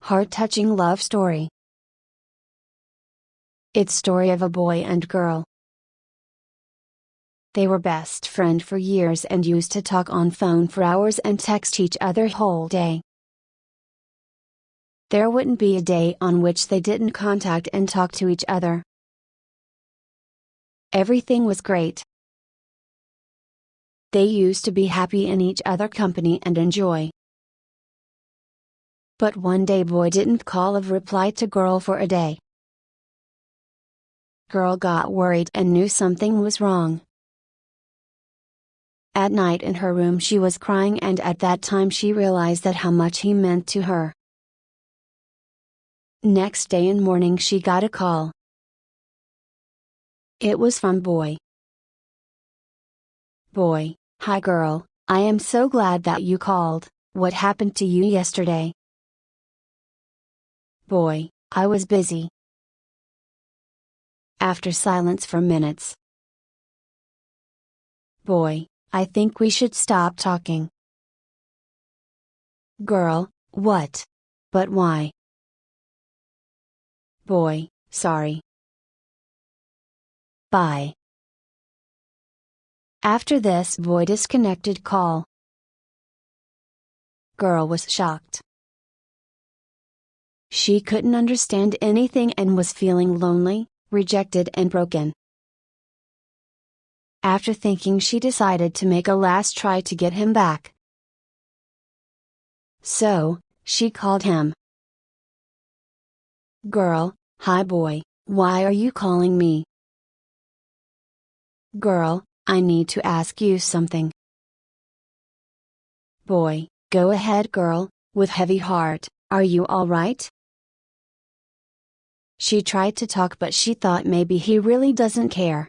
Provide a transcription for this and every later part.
Heart-touching love story. It's story of a boy and girl. They were best friend for years and used to talk on phone for hours and text each other whole day. There wouldn't be a day on which they didn't contact and talk to each other. Everything was great. They used to be happy in each other's company and enjoy. But one day boy didn't call or reply to girl for a day. Girl got worried and knew something was wrong. At night in her room she was crying, and at that time she realized that how much he meant to her. Next day in morning she got a call. It was from boy. Boy: Hi girl, I am so glad that you called. What happened to you yesterday? Boy: I was busy. After silence for minutes. Boy: I think we should stop talking. Girl: What? But why? Boy: Sorry. Bye. After this boy disconnected call. Girl was shocked. She couldn't understand anything and was feeling lonely, rejected and broken. After thinking, she decided to make a last try to get him back. So, she called him. Girl: Hi boy, why are you calling me? Girl: I need to ask you something. Boy: Go ahead girl, with heavy heart, are you alright? She tried to talk, but she thought maybe he really doesn't care.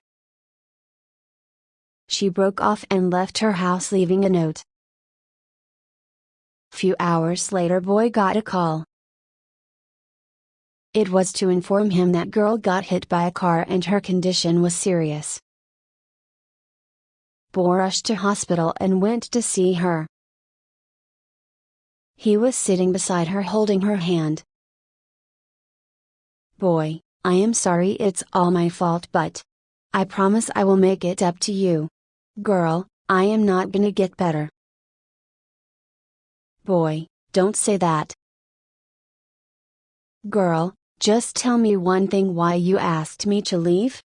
She broke off and left her house, leaving a note. Few hours later boy got a call. It was to inform him that girl got hit by a car and her condition was serious. Boy rushed to hospital and went to see her. He was sitting beside her holding her hand. Boy: I am sorry, it's all my fault, but I promise I will make it up to you. Girl: I am not gonna get better. Boy: Don't say that. Girl: Just tell me one thing, why you asked me to leave?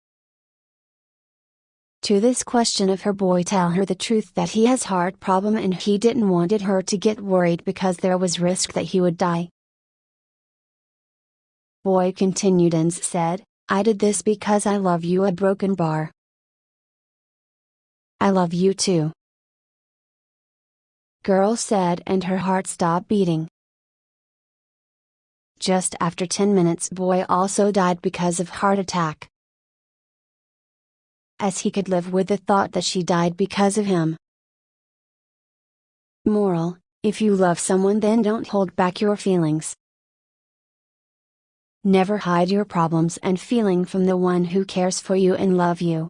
To this question of her, boy tell her the truth that he has heart problem and he didn't wanted her to get worried because there was risk that he would die. Boy continued and said, I did this because I love you, a broken bar. I love you too. Girl said, and her heart stopped beating. Just after 10 minutes boy also died because of heart attack. As he could live with the thought that she died because of him. Moral: if you love someone, then don't hold back your feelings. Never hide your problems and feeling from the one who cares for you and love you.